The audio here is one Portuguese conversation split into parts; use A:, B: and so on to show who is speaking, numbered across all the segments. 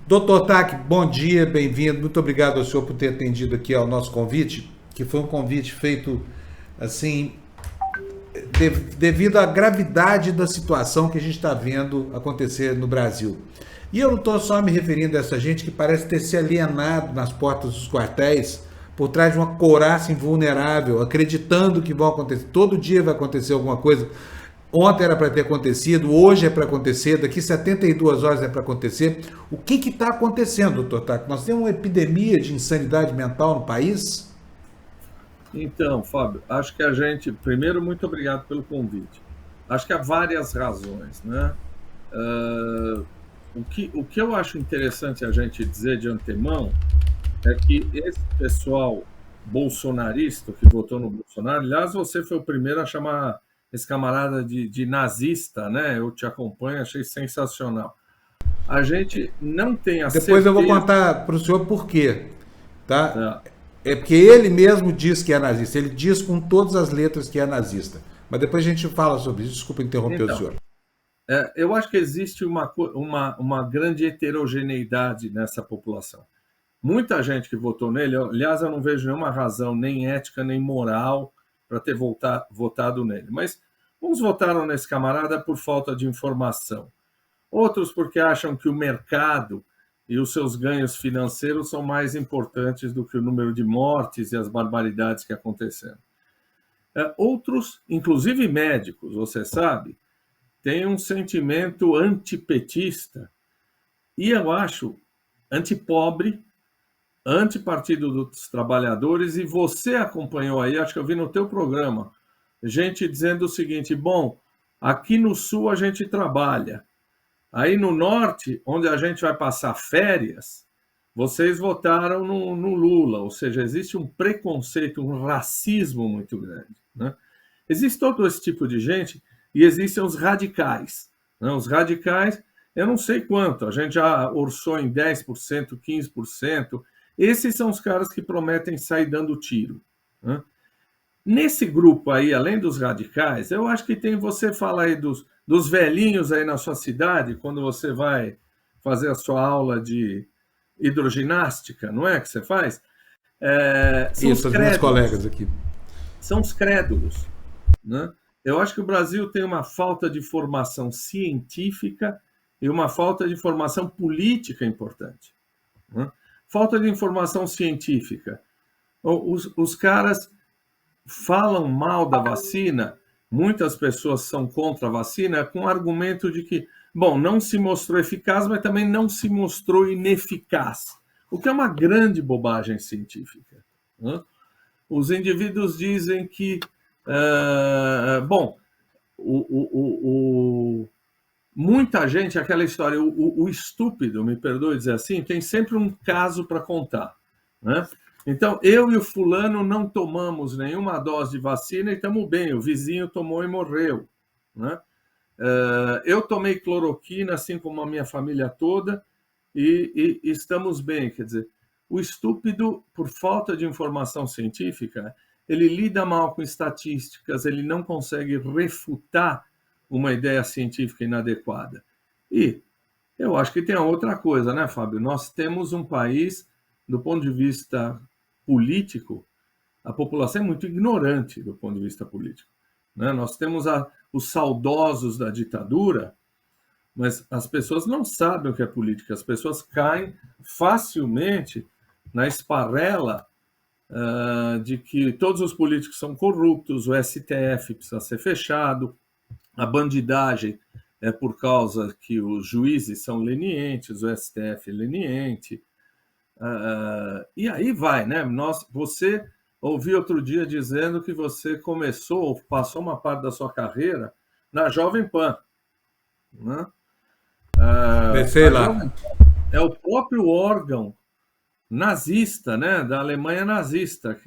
A: Doutor Tac, bom dia, bem-vindo. Muito obrigado ao senhor por ter atendido aqui ao nosso convite, que foi um convite feito assim, devido à gravidade da situação que a gente está vendo acontecer no Brasil. E eu não estou só me referindo a essa gente que parece ter se alienado nas portas dos quartéis por trás de uma couraça invulnerável, acreditando que vão acontecer. Todo dia vai acontecer alguma coisa. Ontem era para ter acontecido, hoje é para acontecer, daqui 72 horas é para acontecer. O que está acontecendo, doutor Taco? Nós temos uma epidemia de insanidade mental no país?
B: Então, Fábio, acho que a gente, primeiro, muito obrigado pelo convite. Acho que há várias razões, né? Ah, o que eu acho interessante a gente dizer de antemão é que esse pessoal bolsonarista que votou no Bolsonaro, aliás, você foi o primeiro a chamar esse camarada de nazista, né? Eu te acompanho, achei sensacional. A gente não tem a
A: Depois eu vou
B: certeza,
A: contar para o senhor por quê. Tá?
B: tá?
A: É porque ele mesmo diz que é nazista. Ele diz com todas as letras que é nazista. Mas depois a gente fala sobre isso. Desculpa interromper o
B: Então,
A: senhor.
B: eu acho que existe uma grande heterogeneidade nessa população. Muita gente que votou nele, aliás, eu não vejo nenhuma razão, nem ética, nem moral, para ter votado nele. Mas uns votaram nesse camarada por falta de informação. Outros porque acham que o mercado e os seus ganhos financeiros são mais importantes do que o número de mortes e as barbaridades que aconteceram. Outros, inclusive médicos, você sabe, têm um sentimento antipetista e eu acho antipobre, antipartido dos trabalhadores, e você acompanhou aí, acho que eu vi no teu programa, gente dizendo o seguinte: bom, aqui no sul a gente trabalha, aí no norte, onde a gente vai passar férias, vocês votaram no Lula, ou seja, existe um preconceito, um racismo muito grande, né? Existe todo esse tipo de gente e existem os radicais, né? Os radicais, eu não sei quanto, a gente já orçou em 10%, 15%. Esses são os caras que prometem sair dando tiro, né? Nesse grupo aí, além dos radicais, eu acho que tem, você fala aí dos velhinhos aí na sua cidade, quando você vai fazer a sua aula de hidroginástica, não é que você faz? São os
A: Isso, as minhas
B: crédulos,
A: colegas aqui.
B: são os crédulos, né? Eu acho que o Brasil tem uma falta de formação científica e uma falta de formação política importante, né? Falta de informação científica. Os caras falam mal da vacina, muitas pessoas são contra a vacina com o argumento de que, bom, não se mostrou eficaz, mas também não se mostrou ineficaz, o que é uma grande bobagem científica, né? Os indivíduos dizem que, bom, o, o, o, muita gente, aquela história, o estúpido, me perdoe dizer assim, tem sempre um caso para contar, né? Então, eu e o fulano não tomamos nenhuma dose de vacina e estamos bem, o vizinho tomou e morreu, né? Eu tomei cloroquina, assim como a minha família toda, e estamos bem. Quer dizer, o estúpido, por falta de informação científica, ele lida mal com estatísticas, ele não consegue refutar uma ideia científica inadequada. E eu acho que tem outra coisa, né, Fábio? Nós temos um país, do ponto de vista político, a população é muito ignorante do ponto de vista político, né? Nós temos os saudosos da ditadura, mas as pessoas não sabem o que é política, as pessoas caem facilmente na esparrela de que todos os políticos são corruptos, o STF precisa ser fechado, a bandidagem é por causa que os juízes são lenientes, o STF é leniente, e aí vai, né? Você ouvi outro dia dizendo que você começou, passou uma parte da sua carreira na Jovem Pan, né?
A: Sei
B: A
A: lá.
B: Jovem Pan é o próprio órgão nazista, né? Da Alemanha nazista,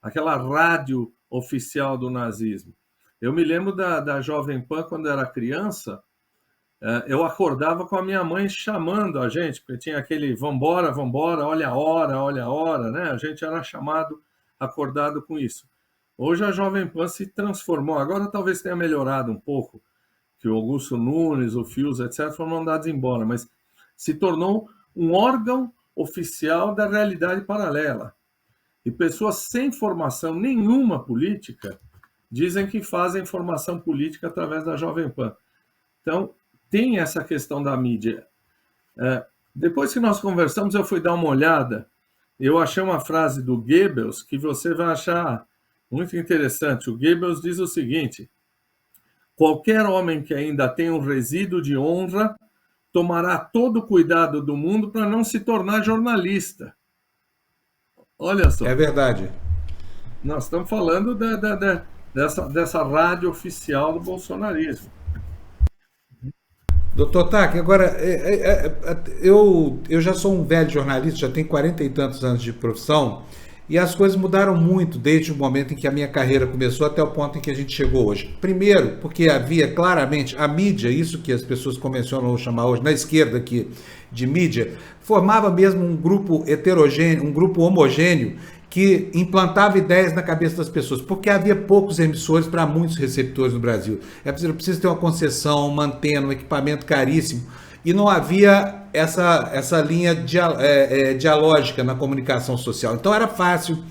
B: aquela rádio oficial do nazismo. Eu me lembro da Jovem Pan quando era criança. Eu acordava com a minha mãe chamando a gente, porque tinha aquele vambora, vambora, olha a hora, né? A gente era chamado, acordado com isso. Hoje a Jovem Pan se transformou, agora talvez tenha melhorado um pouco, que o Augusto Nunes, o Fios, etc., foram mandados embora, mas se tornou um órgão oficial da realidade paralela. E pessoas sem formação nenhuma política dizem que fazem formação política através da Jovem Pan. Então, tem essa questão da mídia. Depois que nós conversamos, eu fui dar uma olhada. Eu achei uma frase do Goebbels que você vai achar muito interessante. O Goebbels diz o seguinte: qualquer homem que ainda tem um resíduo de honra tomará todo o cuidado do mundo para não se tornar jornalista. Olha só.
A: É verdade.
B: Nós estamos falando dessa rádio oficial do bolsonarismo.
A: Doutor Tac, agora, eu já sou um velho jornalista, já tenho 40 e tantos anos de profissão, e as coisas mudaram muito desde o momento em que a minha carreira começou até o ponto em que a gente chegou hoje. Primeiro, porque havia claramente a mídia, isso que as pessoas convencionam chamar hoje, na esquerda aqui, de mídia, formava mesmo um grupo heterogêneo, um grupo homogêneo, que implantava ideias na cabeça das pessoas, porque havia poucos emissores para muitos receptores no Brasil. É preciso ter uma concessão, uma antena, um equipamento caríssimo, e não havia essa linha dialógica na comunicação social. Então era fácil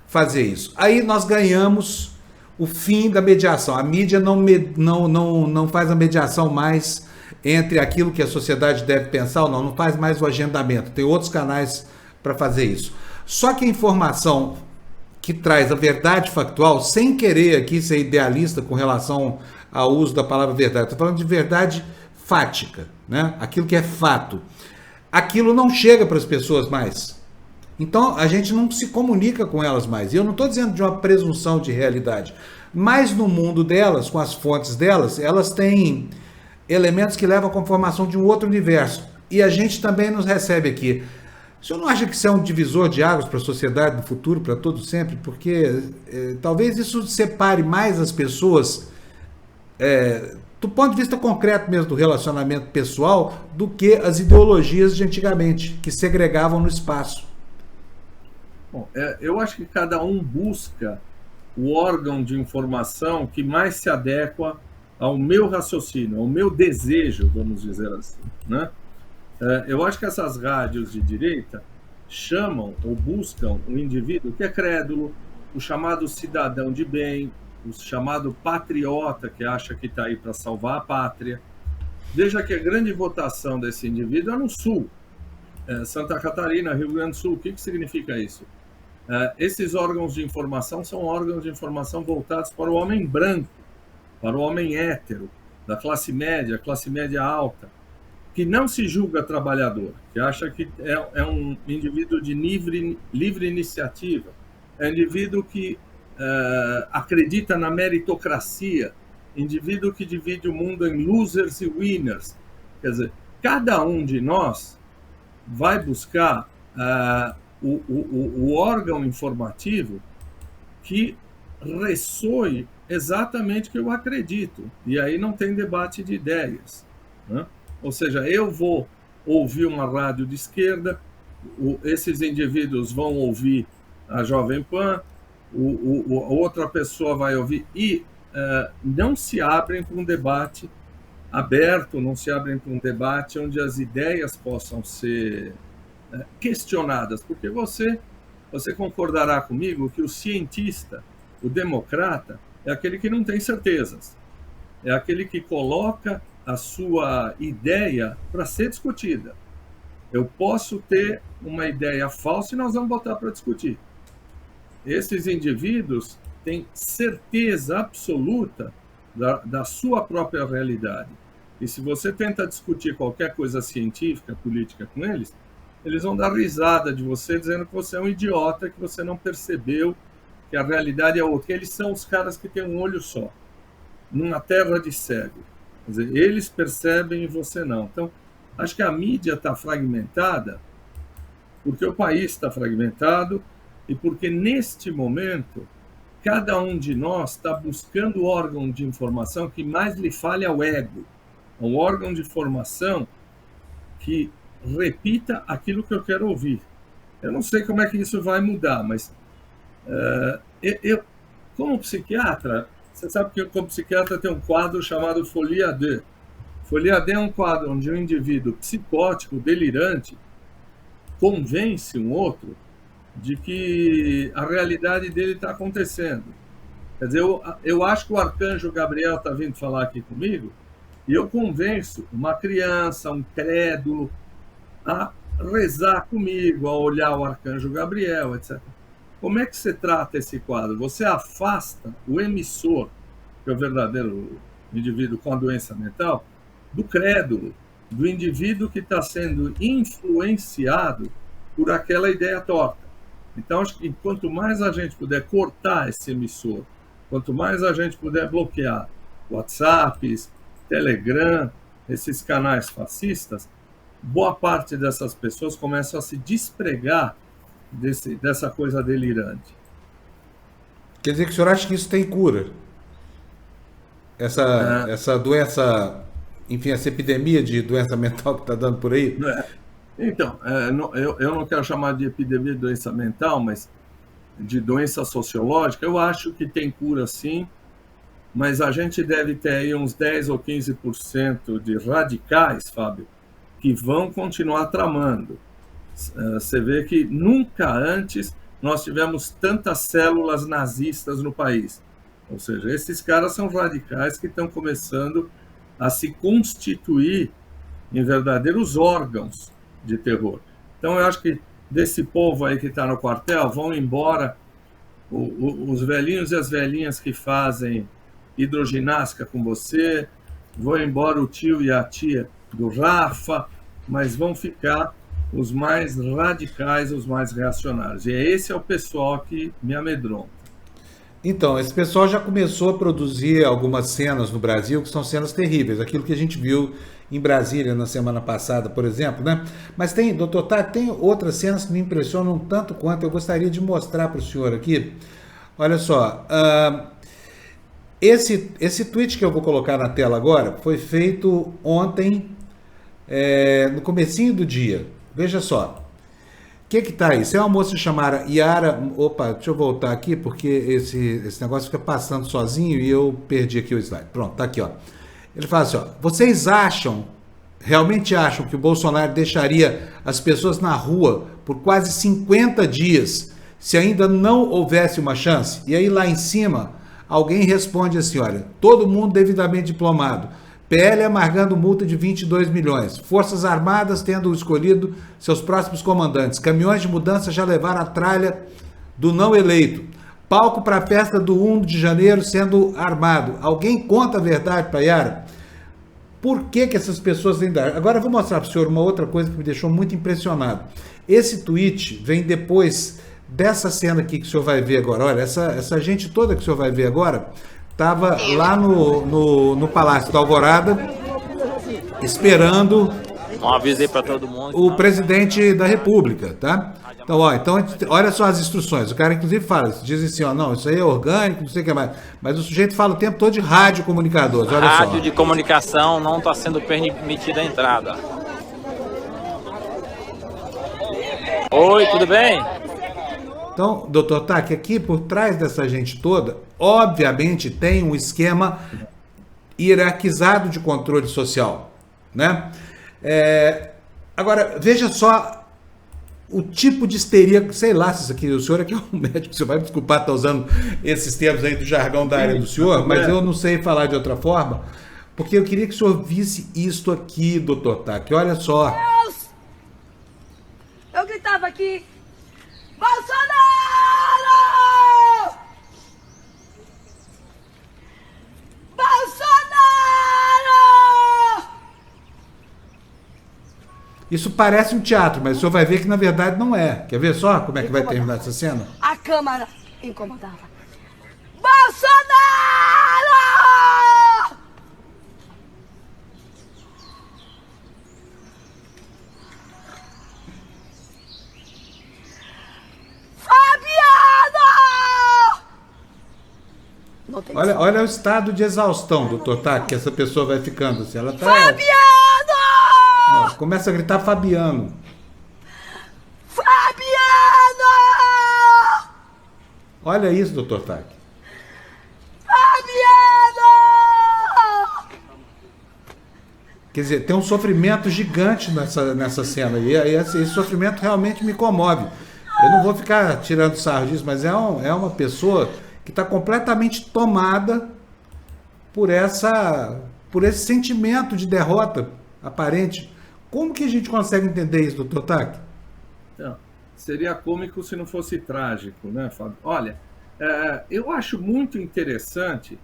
A: fazer isso. Aí nós ganhamos o fim da mediação. A mídia não faz a mediação mais entre aquilo que a sociedade deve pensar ou não faz mais o agendamento. Tem outros canais para fazer isso. Só que a informação que traz a verdade factual, sem querer aqui ser idealista com relação ao uso da palavra verdade, estou falando de verdade fática, né? Aquilo que é fato. Aquilo não chega para as pessoas mais. Então a gente não se comunica com elas mais. E eu não estou dizendo de uma presunção de realidade, mas no mundo delas, com as fontes delas, elas têm elementos que levam à conformação de um outro universo. E a gente também nos recebe aqui. O senhor não acha que isso é um divisor de águas para a sociedade no futuro, para todo sempre? Porque talvez isso separe mais as pessoas, do ponto de vista concreto mesmo do relacionamento pessoal, do que as ideologias de antigamente, que segregavam no espaço.
B: Bom, eu acho que cada um busca o órgão de informação que mais se adequa ao meu raciocínio, ao meu desejo, vamos dizer assim, né? Eu acho que essas rádios de direita chamam ou buscam o indivíduo que é crédulo, o chamado cidadão de bem, o chamado patriota que acha que está aí para salvar a pátria. Veja que a grande votação desse indivíduo é no Sul, Santa Catarina, Rio Grande do Sul. O que significa isso? Esses órgãos de informação são órgãos de informação voltados para o homem branco, para o homem hétero, da classe média alta, que não se julga trabalhador, que acha que é um indivíduo de livre iniciativa, é um indivíduo que acredita na meritocracia, indivíduo que divide o mundo em losers e winners. Quer dizer, cada um de nós vai buscar o órgão informativo que ressoe exatamente o que eu acredito. E aí não tem debate de ideias, né? Ou seja, eu vou ouvir uma rádio de esquerda, esses indivíduos vão ouvir a Jovem Pan, outra pessoa vai ouvir, e não se abrem para um debate aberto, não se abrem para um debate onde as ideias possam ser questionadas, porque você concordará comigo que o cientista, o democrata, é aquele que não tem certezas, é aquele que coloca a sua ideia para ser discutida. Eu posso ter uma ideia falsa e nós vamos botar para discutir. Esses indivíduos têm certeza absoluta da sua própria realidade. E se você tenta discutir qualquer coisa científica, política com eles, eles vão dar risada de você, dizendo que você é um idiota, que você não percebeu que a realidade é outra. Eles são os caras que têm um olho só, numa terra de cego. Quer dizer, eles percebem e você não. Então, acho que a mídia está fragmentada porque o país está fragmentado e porque, neste momento, cada um de nós está buscando o órgão de informação que mais lhe fale ao ego, um órgão de informação que repita aquilo que eu quero ouvir. Eu não sei como é que isso vai mudar, mas eu, como psiquiatra, você sabe que como psiquiatra tem um quadro chamado Folia D. Folia D é um quadro onde um indivíduo psicótico, delirante, convence um outro de que a realidade dele está acontecendo. Quer dizer, eu acho que o arcanjo Gabriel está vindo falar aqui comigo e eu convenço uma criança, um crédulo, a rezar comigo, a olhar o arcanjo Gabriel, etc. Como é que você trata esse quadro? Você afasta o emissor, que é o verdadeiro indivíduo com a doença mental, do crédulo, do indivíduo que está sendo influenciado por aquela ideia torta. Então, acho que quanto mais a gente puder cortar esse emissor, quanto mais a gente puder bloquear WhatsApps, Telegram, esses canais fascistas, boa parte dessas pessoas começam a se despregar dessa coisa delirante.
A: Quer dizer que o senhor acha que isso tem cura? Essa doença, enfim, essa epidemia de doença mental que está dando por aí?
B: Então, eu não quero chamar de epidemia de doença mental, mas de doença sociológica, eu acho que tem cura sim, mas a gente deve ter aí uns 10 ou 15% de radicais, Fábio, que vão continuar tramando. Você vê que nunca antes nós tivemos tantas células nazistas no país. Ou seja, esses caras são radicais que estão começando a se constituir em verdadeiros órgãos de terror. Então, eu acho que desse povo aí que está no quartel, vão embora os velhinhos e as velhinhas que fazem hidroginástica com você, vão embora o tio e a tia do Rafa, mas vão ficar os mais radicais, os mais reacionários. E esse é o pessoal que me amedronta.
A: Então, esse pessoal já começou a produzir algumas cenas no Brasil que são cenas terríveis, aquilo que a gente viu em Brasília na semana passada, por exemplo, né? Mas tem, doutor Tati, tem outras cenas que me impressionam tanto quanto eu gostaria de mostrar para o senhor aqui. Olha só, esse tweet que eu vou colocar na tela agora foi feito ontem, no comecinho do dia. Veja só. O que tá aí? Isso é uma moça chamada Yara... Opa, deixa eu voltar aqui, porque esse negócio fica passando sozinho e eu perdi aqui o slide. Pronto, tá aqui, ó. Ele fala assim, ó. Vocês realmente acham que o Bolsonaro deixaria as pessoas na rua por quase 50 dias se ainda não houvesse uma chance? E aí lá em cima, alguém responde assim, olha, todo mundo devidamente diplomado. PL amargando multa de 22 milhões. Forças Armadas tendo escolhido seus próximos comandantes. Caminhões de mudança já levaram a tralha do não eleito. Palco para a festa do 1 de janeiro sendo armado. Alguém conta a verdade para Yara? Por que essas pessoas ainda... Agora eu vou mostrar para o senhor uma outra coisa que me deixou muito impressionado. Esse tweet vem depois dessa cena aqui que o senhor vai ver agora. Olha, essa gente toda que o senhor vai ver agora... Estava lá no Palácio da Alvorada, esperando
C: para todo mundo,
A: o presidente da República, tá? Então, olha só as instruções. O cara, inclusive, diz assim, ó, não, isso aí é orgânico, não sei o que mais. Mas o sujeito fala o tempo todo de rádio comunicadores, olha só.
C: Rádio de comunicação não está sendo permitida a entrada. Oi, tudo bem?
A: Então, doutor Tati, aqui por trás dessa gente toda, obviamente tem um esquema hierarquizado de controle social, né? Agora, veja só o tipo de histeria, sei lá se isso aqui, o senhor aqui é um médico, o senhor vai me desculpar estar usando esses termos aí do jargão da área do senhor, mas eu não sei falar de outra forma, porque eu queria que o senhor visse isto aqui, doutor Tati, olha só.
D: Deus! Eu gritava aqui, Bolsonaro! Bolsonaro!
A: Isso parece um teatro, mas o senhor vai ver que na verdade não é. Quer ver só como é que vai terminar essa cena?
D: A Câmara incomodava. Bolsonaro!
A: Olha o estado de exaustão, doutor Tati, que essa pessoa vai ficando assim. Ela tá...
D: Fabiano!
A: Começa a gritar Fabiano.
D: Fabiano!
A: Olha isso, doutor Tati.
D: Fabiano!
A: Quer dizer, tem um sofrimento gigante nessa cena. E aí esse sofrimento realmente me comove. Eu não vou ficar tirando sarro disso, mas é uma pessoa que está completamente tomada por esse sentimento de derrota aparente. Como que a gente consegue entender isso, doutor Tacchi?
B: Então, seria cômico se não fosse trágico, né, Fábio? Olha, eu acho muito interessante,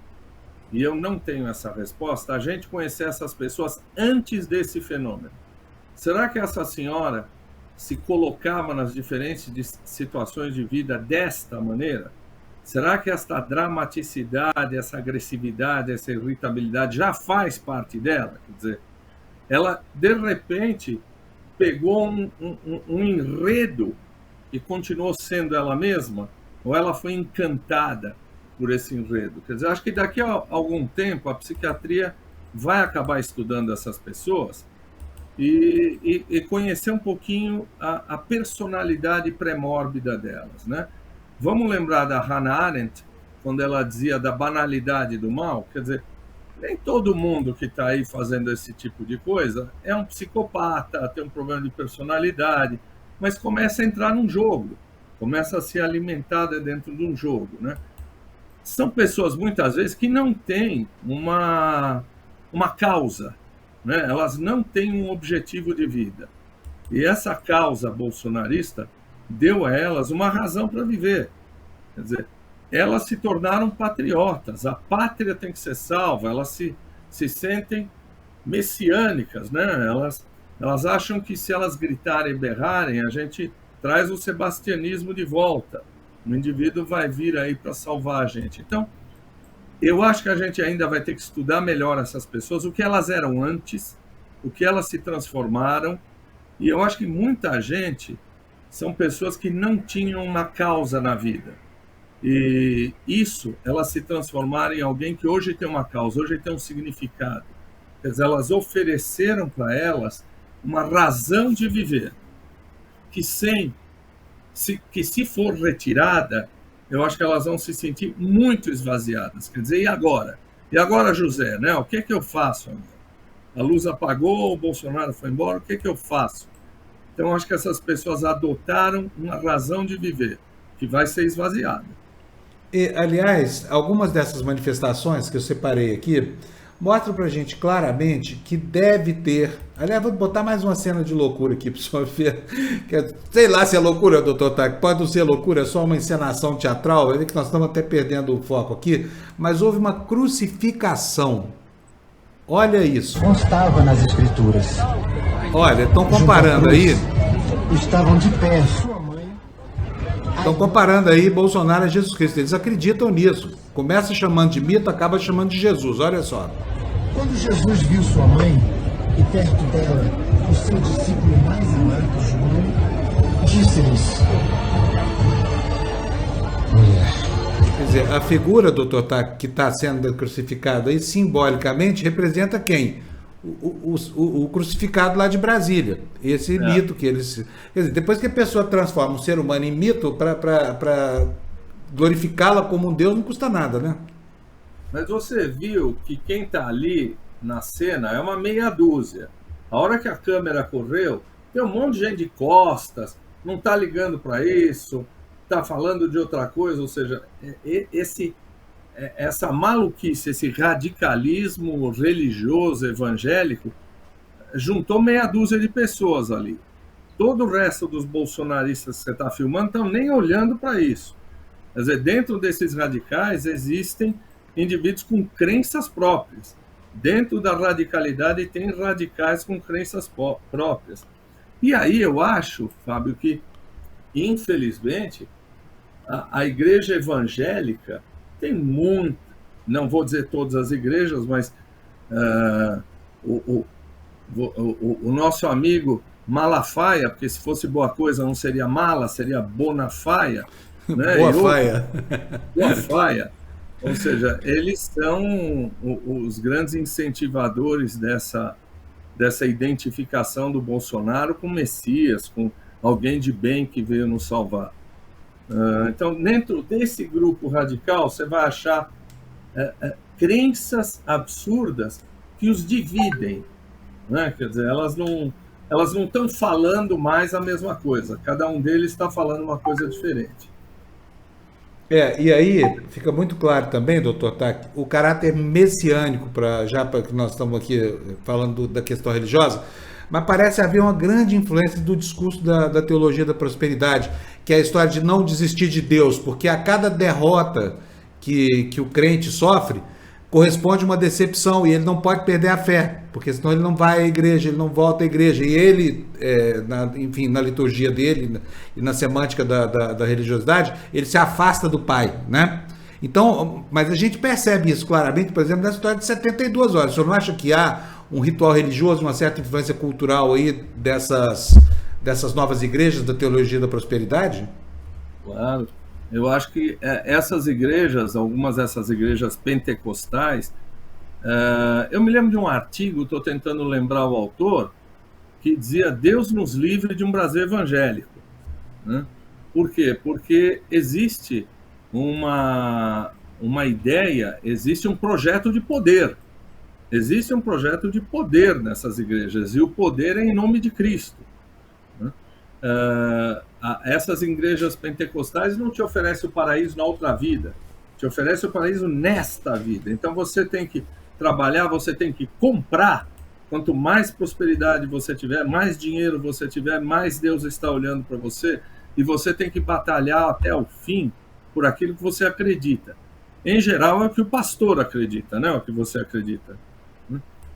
B: e eu não tenho essa resposta, a gente conhecer essas pessoas antes desse fenômeno. Será que essa senhora se colocava nas diferentes situações de vida desta maneira? Será que essa dramaticidade, essa agressividade, essa irritabilidade já faz parte dela? Quer dizer, ela, de repente, pegou um enredo e continuou sendo ela mesma? Ou ela foi encantada por esse enredo? Quer dizer, acho que daqui a algum tempo a psiquiatria vai acabar estudando essas pessoas e conhecer um pouquinho a personalidade pré-mórbida delas, né? Vamos lembrar da Hannah Arendt, quando ela dizia da banalidade do mal. Quer dizer, nem todo mundo que está aí fazendo esse tipo de coisa é um psicopata, tem um problema de personalidade, mas começa a entrar num jogo, começa a ser alimentada dentro de um jogo, né? São pessoas, muitas vezes, que não têm uma causa, né? Elas não têm um objetivo de vida. E essa causa bolsonarista deu a elas uma razão para viver. Quer dizer, elas se tornaram patriotas, a pátria tem que ser salva, elas se sentem messiânicas, né? Elas acham que se elas gritarem e berrarem, a gente traz o sebastianismo de volta. O indivíduo vai vir aí para salvar a gente. Então, eu acho que a gente ainda vai ter que estudar melhor essas pessoas, o que elas eram antes, o que elas se transformaram, e eu acho que muita gente são pessoas que não tinham uma causa na vida. E isso, elas se transformaram em alguém que hoje tem uma causa, hoje tem um significado. Quer dizer, elas ofereceram para elas uma razão de viver, que se for retirada, eu acho que elas vão se sentir muito esvaziadas. Quer dizer, e agora? E agora, José, né? O que é que eu faço agora? A luz apagou, o Bolsonaro foi embora, o que é que eu faço? Então, acho que essas pessoas adotaram uma razão de viver, que vai ser esvaziada.
A: E, aliás, algumas dessas manifestações que eu separei aqui mostram pra gente claramente que deve ter... Aliás, vou botar mais uma cena de loucura aqui para o senhor ver. Sei lá se é loucura, doutor Tacchi, pode não ser loucura, é só uma encenação teatral, vai ver que nós estamos até perdendo o foco aqui, mas houve uma crucificação. Olha isso.
E: Constava nas escrituras.
A: Olha, estão comparando aí...
E: Estavam de pé sua mãe.
A: Estão comparando aí Bolsonaro a Jesus Cristo. Eles acreditam nisso. Começa chamando de mito, acaba chamando de Jesus. Olha só.
E: Quando Jesus viu sua mãe e perto dela o seu discípulo mais amado, João, disse-lhes: mulher.
A: Quer dizer, a figura, doutor Tacchi, que está sendo crucificada aí, simbolicamente, representa quem? O crucificado lá de Brasília. Esse mito que eles... Quer dizer, depois que a pessoa transforma um ser humano em mito, para glorificá-la como um Deus, não custa nada, né?
B: Mas você viu que quem está ali na cena é uma meia dúzia. A hora que a câmera correu, tem um monte de gente de costas, não está ligando para isso, está falando de outra coisa, ou seja, essa maluquice, esse radicalismo religioso, evangélico, juntou meia dúzia de pessoas ali. Todo o resto dos bolsonaristas que você está filmando estão nem olhando para isso. Quer dizer, dentro desses radicais existem indivíduos com crenças próprias. Dentro da radicalidade tem radicais com crenças próprias. E aí eu acho, Fábio, que, infelizmente, a igreja evangélica tem muito, não vou dizer todas as igrejas, mas o nosso amigo Malafaia, porque se fosse boa coisa não seria mala, seria Bonafaia. Né? Boa Faia. Ou seja, eles são os grandes incentivadores dessa identificação do Bolsonaro com Messias, com alguém de bem que veio nos salvar. Então, dentro desse grupo radical, você vai achar crenças absurdas que os dividem. né? Quer dizer, elas não estão falando mais a mesma coisa. Cada um deles está falando uma coisa diferente.
A: E aí fica muito claro também, doutor Tac, o caráter messiânico, já para que nós estamos aqui falando da questão religiosa, mas parece haver uma grande influência do discurso da teologia da prosperidade, que é a história de não desistir de Deus, porque a cada derrota que o crente sofre, corresponde uma decepção e ele não pode perder a fé, porque senão ele não vai à igreja, ele não volta à igreja. E ele, enfim, na liturgia dele e na semântica da religiosidade, ele se afasta do Pai, né? Então, mas a gente percebe isso claramente, por exemplo, na história de 72 horas. O senhor não acha que há um ritual religioso, uma certa influência cultural aí dessas novas igrejas da teologia da prosperidade?
B: Claro. Eu acho que essas igrejas, algumas dessas igrejas pentecostais, eu me lembro de um artigo, estou tentando lembrar o autor, que dizia: Deus nos livre de um Brasil evangélico. Né? Por quê? Porque existe uma ideia, existe um projeto de poder. Existe um projeto de poder nessas igrejas, e o poder é em nome de Cristo. Né? Essas igrejas pentecostais não te oferecem o paraíso na outra vida, te oferecem o paraíso nesta vida. Então você tem que trabalhar, você tem que comprar. Quanto mais prosperidade você tiver, mais dinheiro você tiver, mais Deus está olhando para você, e você tem que batalhar até o fim por aquilo que você acredita. Em geral é o que o pastor acredita, não é o que você acredita.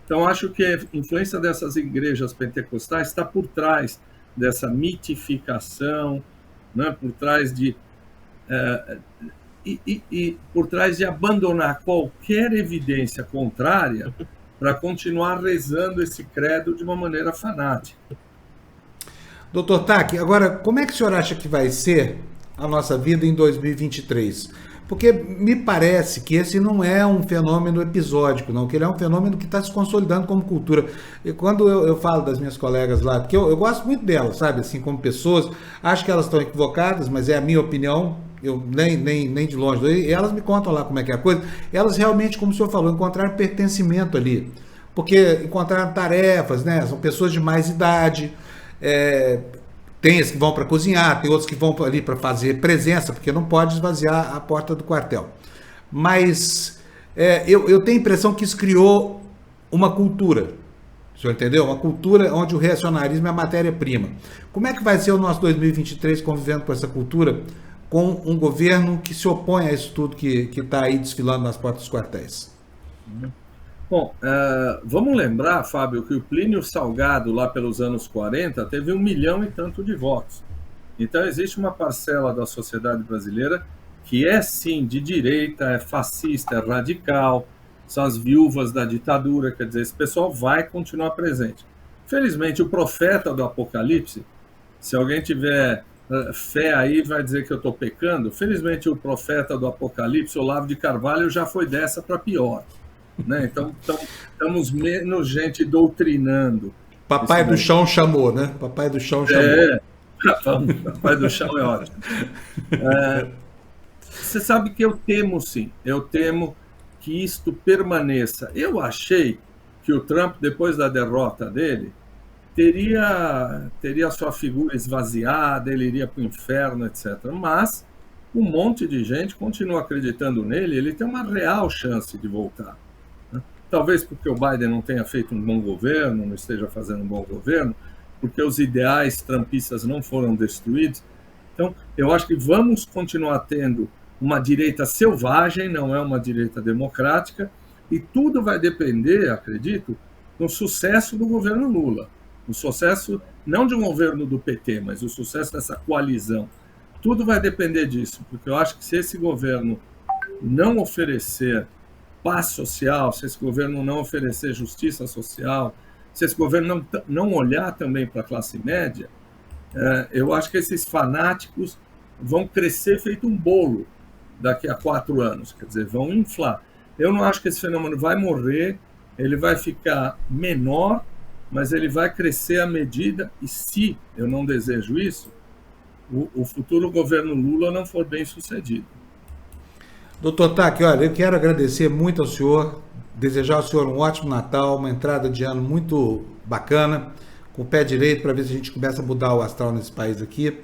B: Então acho que a influência dessas igrejas pentecostais está por trás dessa mitificação, né, por trás de por trás de abandonar qualquer evidência contrária para continuar rezando esse credo de uma maneira fanática.
A: Doutor Tac, agora, como é que o senhor acha que vai ser a nossa vida em 2023? Porque me parece que esse não é um fenômeno episódico, não, que ele é um fenômeno que está se consolidando como cultura. E quando eu falo das minhas colegas lá, porque eu gosto muito delas, sabe, assim, como pessoas, acho que elas estão equivocadas, mas é a minha opinião, eu nem de longe, e elas me contam lá como é que é a coisa, elas realmente, como o senhor falou, encontraram pertencimento ali, porque encontraram tarefas, né, são pessoas de mais idade, tem esses que vão para cozinhar, tem outros que vão ali para fazer presença, porque não pode esvaziar a porta do quartel. Mas eu tenho a impressão que isso criou uma cultura, o senhor entendeu? Uma cultura onde o reacionarismo é a matéria-prima. Como é que vai ser o nosso 2023 convivendo com essa cultura, com um governo que se opõe a isso tudo que está aí desfilando nas portas dos quartéis?
B: Bom, vamos lembrar, Fábio, que o Plínio Salgado, lá pelos anos 40, teve 1 milhão e tanto de votos. Então, existe uma parcela da sociedade brasileira que é, sim, de direita, é fascista, é radical, são as viúvas da ditadura, quer dizer, esse pessoal vai continuar presente. Felizmente, o profeta do Apocalipse, se alguém tiver fé aí, vai dizer que eu estou pecando, felizmente o profeta do Apocalipse, Olavo de Carvalho, já foi dessa para pior. Né? Então, estamos menos gente doutrinando.
A: Papai do chão chamou, né? Papai do chão chamou.
B: Papai do chão é ótimo. Você sabe que eu temo, sim. Eu temo que isto permaneça. Eu achei que o Trump, depois da derrota dele, teria a sua figura esvaziada, ele iria para o inferno, etc. Mas um monte de gente continua acreditando nele, ele tem uma real chance de voltar. Talvez porque o Biden não tenha feito um bom governo, não esteja fazendo um bom governo, porque os ideais trumpistas não foram destruídos. Então, eu acho que vamos continuar tendo uma direita selvagem, não é uma direita democrática, e tudo vai depender, acredito, do sucesso do governo Lula. O sucesso, não de um governo do PT, mas o sucesso dessa coalizão. Tudo vai depender disso, porque eu acho que se esse governo não oferecer paz social, se esse governo não oferecer justiça social, se esse governo não olhar também para a classe média, eu acho que esses fanáticos vão crescer feito um bolo daqui a 4 anos, quer dizer, vão inflar. Eu não acho que esse fenômeno vai morrer, ele vai ficar menor, mas ele vai crescer à medida, e se eu não desejo isso, o futuro governo Lula não for bem sucedido.
A: Doutor Tac, olha, eu quero agradecer muito ao senhor, desejar ao senhor um ótimo Natal, uma entrada de ano muito bacana, com o pé direito, para ver se a gente começa a mudar o astral nesse país aqui,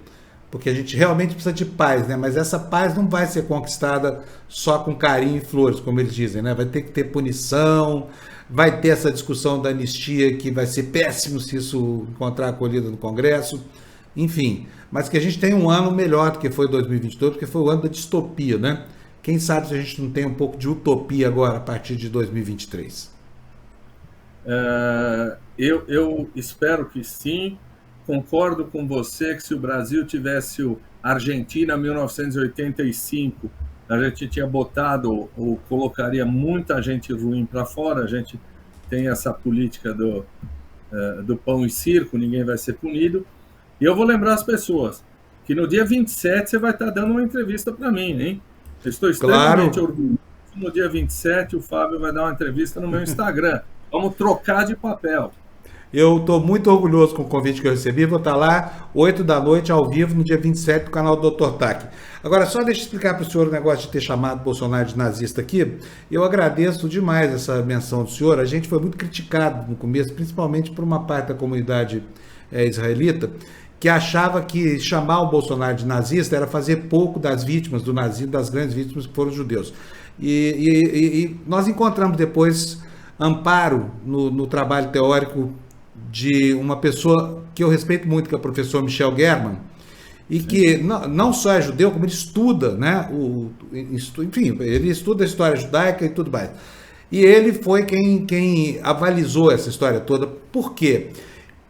A: porque a gente realmente precisa de paz, né? Mas essa paz não vai ser conquistada só com carinho e flores, como eles dizem, né? Vai ter que ter punição, vai ter essa discussão da anistia, que vai ser péssimo se isso encontrar acolhida no Congresso, enfim. Mas que a gente tenha um ano melhor do que foi 2022, porque foi o ano da distopia, né? Quem sabe se a gente não tem um pouco de utopia agora, a partir de 2023?
B: Eu espero que sim. Concordo com você que se o Brasil tivesse o Argentina 1985, a gente tinha botado ou colocaria muita gente ruim para fora. A gente tem essa política do pão e circo, ninguém vai ser punido. E eu vou lembrar as pessoas que no dia 27 você vai estar dando uma entrevista para mim, hein? Eu estou extremamente orgulhoso. No dia 27 o Fábio vai dar uma entrevista no meu Instagram. Vamos trocar de papel.
A: Eu estou muito orgulhoso com o convite que eu recebi. Vou estar lá, 8 da noite, ao vivo, no dia 27, no canal do Dr. Tac. Agora, só deixa eu explicar para o senhor o negócio de ter chamado Bolsonaro de nazista aqui. Eu agradeço demais essa menção do senhor. A gente foi muito criticado no começo, principalmente por uma parte da comunidade israelita, que achava que chamar o Bolsonaro de nazista era fazer pouco das vítimas do nazismo, das grandes vítimas que foram os judeus. E nós encontramos depois amparo no trabalho teórico de uma pessoa que eu respeito muito, que é o professor Michel German, e que não só é judeu, como ele estuda, né? Enfim, ele estuda a história judaica e tudo mais. E ele foi quem avalizou essa história toda. Por quê?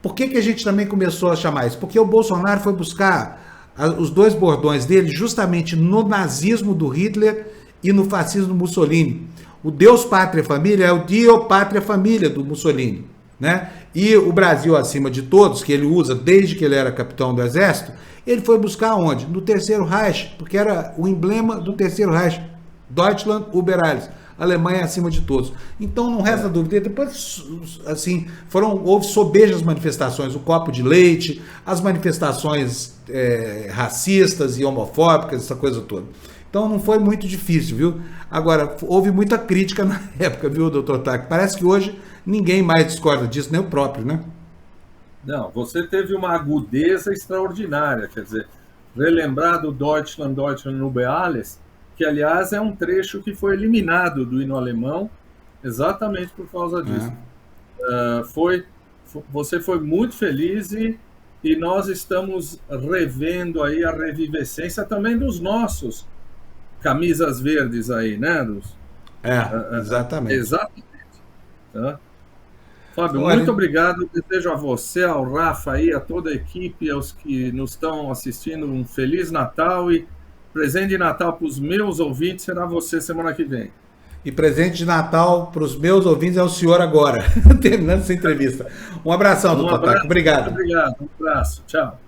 A: Por que a gente também começou a chamar isso? Porque o Bolsonaro foi buscar os dois bordões dele justamente no nazismo do Hitler e no fascismo do Mussolini. O Deus, Pátria, Família é o Dio, Pátria, Família do Mussolini, né? E o Brasil acima de todos, que ele usa desde que ele era capitão do exército, ele foi buscar onde? No Terceiro Reich, porque era o emblema do Terceiro Reich. Deutschland über alles. Alemanha acima de todos. Então não resta dúvida. Depois, assim, houve sobejas manifestações, o copo de leite, as manifestações racistas e homofóbicas, essa coisa toda. Então não foi muito difícil, viu? Agora, houve muita crítica na época, viu, doutor Tac? Parece que hoje ninguém mais discorda disso, nem o próprio, né?
B: Não, você teve uma agudeza extraordinária, quer dizer, relembrar do Deutschland über alles, que aliás é um trecho que foi eliminado do hino alemão exatamente por causa disso. Você foi muito feliz e nós estamos revendo aí a revivescência também dos nossos camisas verdes aí, né?
A: Exatamente.
B: Exatamente. Tá? Fábio, muito obrigado. Desejo a você, ao Rafa aí, a toda a equipe, aos que nos estão assistindo, um Feliz Natal e presente de Natal para os meus ouvintes será você semana que vem.
A: E presente de Natal para os meus ouvintes é o senhor agora, terminando essa entrevista. Um abração, doutor Tac. Obrigado.
B: Muito obrigado. Um abraço. Tchau.